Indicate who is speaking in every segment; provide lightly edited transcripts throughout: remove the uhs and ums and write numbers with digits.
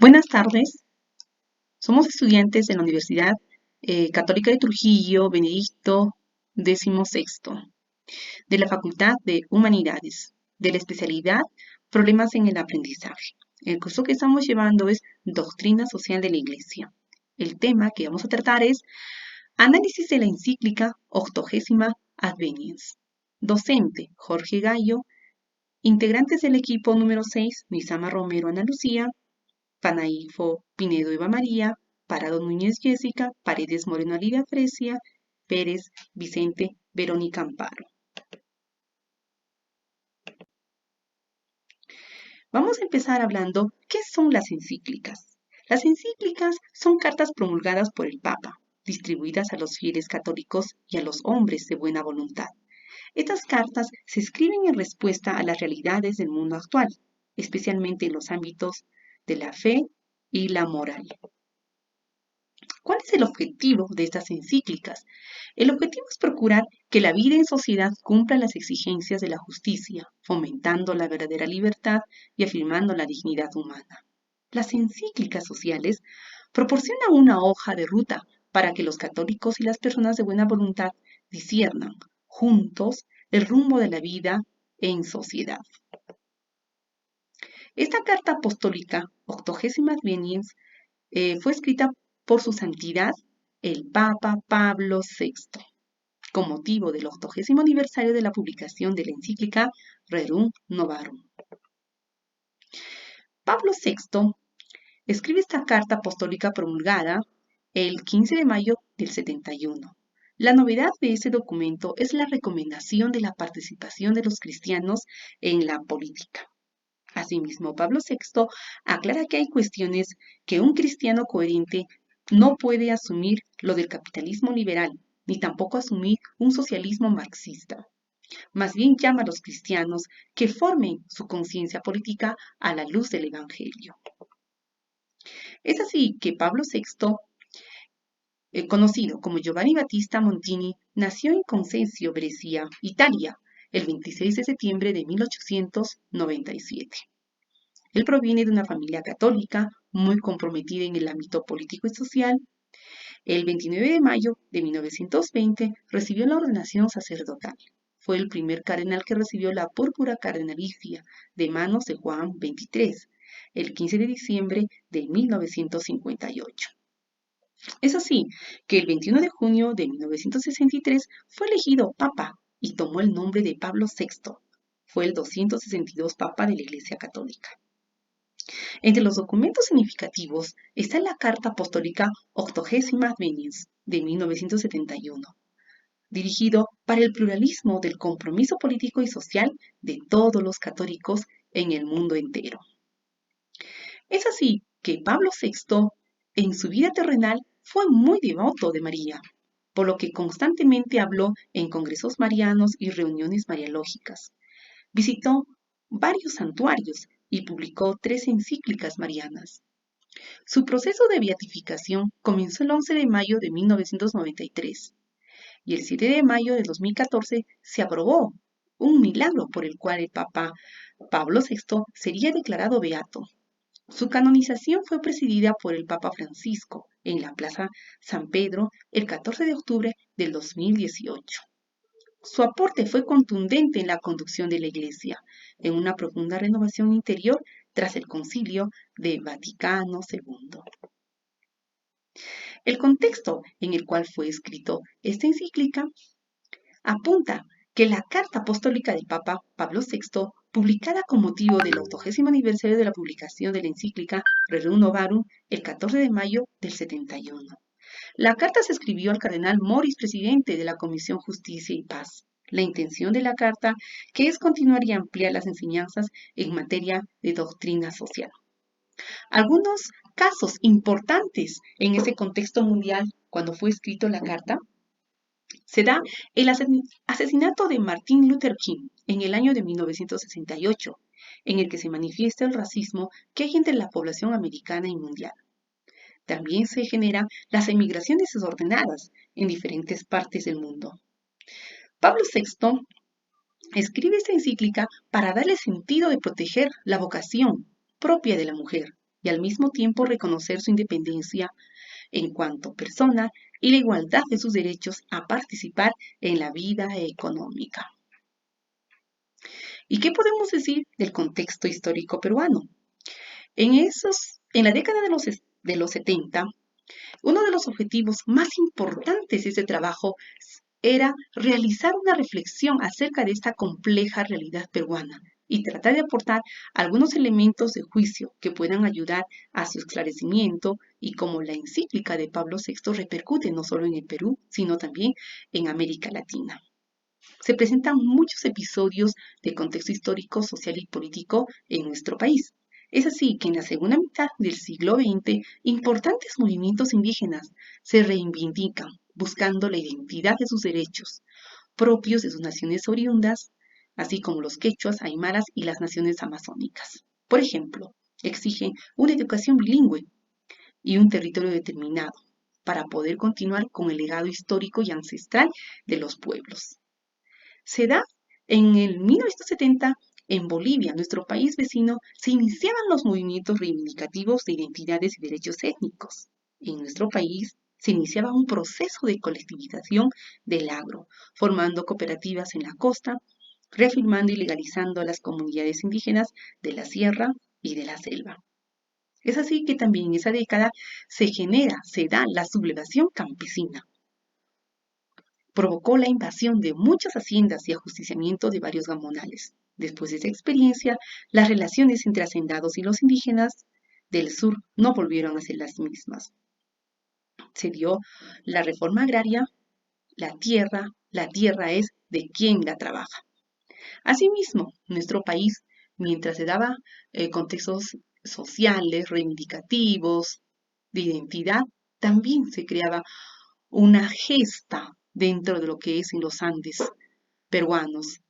Speaker 1: Buenas tardes, somos estudiantes de la Universidad Católica de Trujillo, Benedicto XVI, de la Facultad de Humanidades, de la especialidad Problemas en el Aprendizaje. El curso que estamos llevando es Doctrina Social de la Iglesia. El tema que vamos a tratar es Análisis de la encíclica 80ª Adveniens. Docente Jorge Gallo, integrantes del equipo número 6, Nisama Romero Ana Lucía, Panaifo Pinedo Eva María, Parado Núñez Jessica, Paredes Moreno Lidia Fresia, Pérez Vicente Verónica Amparo. Vamos a empezar hablando qué son las encíclicas. Las encíclicas son cartas promulgadas por el Papa, distribuidas a los fieles católicos y a los hombres de buena voluntad. Estas cartas se escriben en respuesta a las realidades del mundo actual, especialmente en los ámbitos de la fe y la moral. ¿Cuál es el objetivo de estas encíclicas? El objetivo es procurar que la vida en sociedad cumpla las exigencias de la justicia, fomentando la verdadera libertad y afirmando la dignidad humana. Las encíclicas sociales proporcionan una hoja de ruta para que los católicos y las personas de buena voluntad disciernan juntos el rumbo de la vida en sociedad. Esta carta apostólica, 80ª Adveniens, fue escrita por su santidad el Papa Pablo VI, con motivo del 80º aniversario de la publicación de la encíclica Rerum Novarum. Pablo VI escribe esta carta apostólica promulgada el 15 de mayo del 71. La novedad de ese documento es la recomendación de la participación de los cristianos en la política. Asimismo, Pablo VI aclara que hay cuestiones que un cristiano coherente no puede asumir lo del capitalismo liberal, ni tampoco asumir un socialismo marxista. Más bien llama a los cristianos que formen su conciencia política a la luz del Evangelio. Es así que Pablo VI, conocido como Giovanni Battista Montini, nació en Cosenzo, Brescia, Italia, el 26 de septiembre de 1897. Él proviene de una familia católica muy comprometida en el ámbito político y social. El 29 de mayo de 1920 recibió la ordenación sacerdotal. Fue el primer cardenal que recibió la púrpura cardenalicia de manos de Juan XXIII, el 15 de diciembre de 1958. Es así que el 21 de junio de 1963 fue elegido papa y tomó el nombre de Pablo VI. Fue el 262 papa de la Iglesia Católica. Entre los documentos significativos está la Carta Apostólica 80ª Adveniens de 1971, dirigido para el pluralismo del compromiso político y social de todos los católicos en el mundo entero. Es así que Pablo VI, en su vida terrenal, fue muy devoto de María, por lo que constantemente habló en congresos marianos y reuniones mariológicas. Visitó varios santuarios y publicó 3 encíclicas marianas. Su proceso de beatificación comenzó el 11 de mayo de 1993 y el 7 de mayo de 2014 se aprobó un milagro por el cual el Papa Pablo VI sería declarado beato. Su canonización fue presidida por el Papa Francisco en la Plaza San Pedro el 14 de octubre del 2018. Su aporte fue contundente en la conducción de la Iglesia, en una profunda renovación interior tras el Concilio de Vaticano II. El contexto en el cual fue escrito esta encíclica apunta que la Carta Apostólica del Papa Pablo VI, publicada con motivo del 80º aniversario de la publicación de la encíclica Rerum Novarum el 14 de mayo del 71. La carta se escribió al cardenal Moris, presidente de la Comisión Justicia y Paz. La intención de la carta, que es continuar y ampliar las enseñanzas en materia de doctrina social. Algunos casos importantes en ese contexto mundial, cuando fue escrito la carta, se da el asesinato de Martin Luther King en el año de 1968, en el que se manifiesta el racismo que hay entre la población americana y mundial. También se generan las emigraciones desordenadas en diferentes partes del mundo. Pablo VI escribe esta encíclica para darle sentido de proteger la vocación propia de la mujer, y al mismo tiempo reconocer su independencia en cuanto persona y la igualdad de sus derechos a participar en la vida económica. ¿Y qué podemos decir del contexto histórico peruano? En la década de los 70, uno de los objetivos más importantes de este trabajo era realizar una reflexión acerca de esta compleja realidad peruana y tratar de aportar algunos elementos de juicio que puedan ayudar a su esclarecimiento y como la encíclica de Pablo VI repercute no solo en el Perú, sino también en América Latina. Se presentan muchos episodios de contexto histórico, social y político en nuestro país. Es así que en la segunda mitad del siglo XX, importantes movimientos indígenas se reivindican, buscando la identidad de sus derechos, propios de sus naciones oriundas, así como los quechuas, aymaras y las naciones amazónicas. Por ejemplo, exigen una educación bilingüe y un territorio determinado para poder continuar con el legado histórico y ancestral de los pueblos. Se da en el 1970 en Bolivia, nuestro país vecino, se iniciaban los movimientos reivindicativos de identidades y derechos étnicos. En nuestro país se iniciaba un proceso de colectivización del agro, formando cooperativas en la costa, reafirmando y legalizando a las comunidades indígenas de la sierra y de la selva. Es así que también en esa década se da la sublevación campesina. Provocó la invasión de muchas haciendas y ajusticiamiento de varios gamonales. Después de esa experiencia, las relaciones entre hacendados y los indígenas del sur no volvieron a ser las mismas. Se dio la reforma agraria, la tierra es de quien la trabaja. Asimismo, nuestro país, mientras se daba contextos sociales, reivindicativos, de identidad, también se creaba una gesta dentro de lo que es en los Andes peruanos,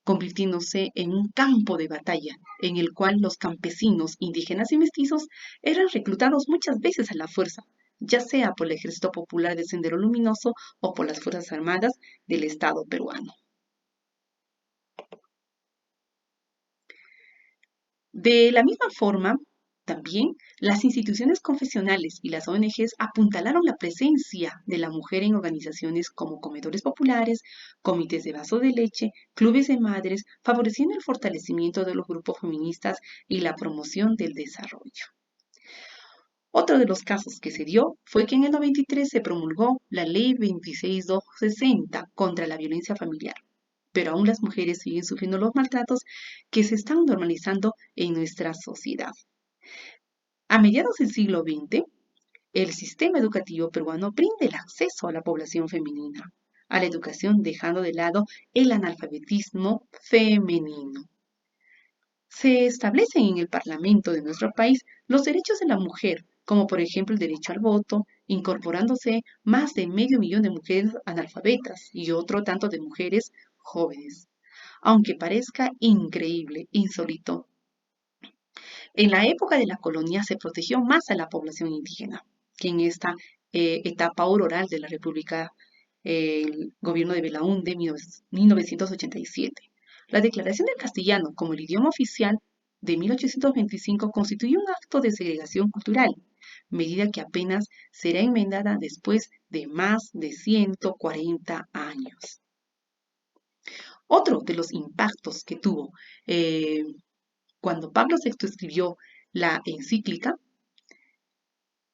Speaker 1: convirtiéndose en un campo de batalla en el cual los campesinos, indígenas y mestizos eran reclutados muchas veces a la fuerza, ya sea por el Ejército Popular de Sendero Luminoso o por las Fuerzas Armadas del Estado peruano. De la misma forma, también las instituciones confesionales y las ONGs apuntalaron la presencia de la mujer en organizaciones como comedores populares, comités de vaso de leche, clubes de madres, favoreciendo el fortalecimiento de los grupos feministas y la promoción del desarrollo. Otro de los casos que se dio fue que en el 93 se promulgó la Ley 26260 contra la violencia familiar, pero aún las mujeres siguen sufriendo los maltratos que se están normalizando en nuestra sociedad. A mediados del siglo XX, el sistema educativo peruano brinda el acceso a la población femenina, a la educación dejando de lado el analfabetismo femenino. Se establecen en el Parlamento de nuestro país los derechos de la mujer, como por ejemplo el derecho al voto, incorporándose más de 500.000 de mujeres analfabetas y otro tanto de mujeres jóvenes. Aunque parezca increíble, insólito, en la época de la colonia se protegió más a la población indígena que en esta etapa auroral de la República, el gobierno de Belaúnde, 1987. La declaración del castellano como el idioma oficial de 1825 constituyó un acto de segregación cultural, medida que apenas será enmendada después de más de 140 años. Otro de los impactos que tuvo cuando Pablo VI escribió la encíclica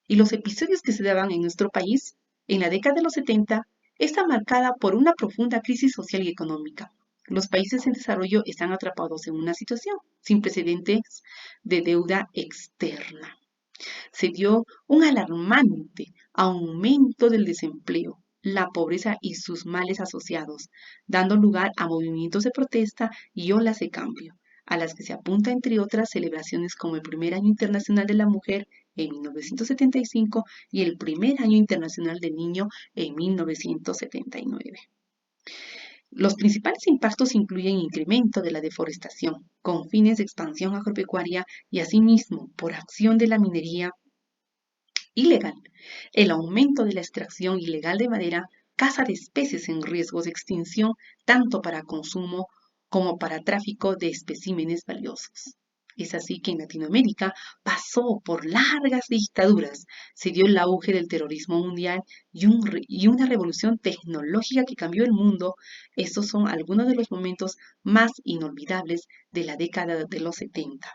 Speaker 1: y los episodios que se daban en nuestro país en la década de los 70 está marcada por una profunda crisis social y económica. Los países en desarrollo están atrapados en una situación sin precedentes de deuda externa. Se dio un alarmante aumento del desempleo, la pobreza y sus males asociados, dando lugar a movimientos de protesta y olas de cambio, a las que se apunta entre otras celebraciones como el Primer Año Internacional de la Mujer en 1975 y el Primer Año Internacional del Niño en 1979. Los principales impactos incluyen incremento de la deforestación, con fines de expansión agropecuaria y asimismo por acción de la minería ilegal, el aumento de la extracción ilegal de madera, caza de especies en riesgo de extinción, tanto para consumo como para tráfico de especímenes valiosos. Es así que en Latinoamérica pasó por largas dictaduras, se dio el auge del terrorismo mundial y una revolución tecnológica que cambió el mundo. Estos son algunos de los momentos más inolvidables de la década de los 70.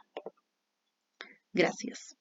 Speaker 1: Gracias.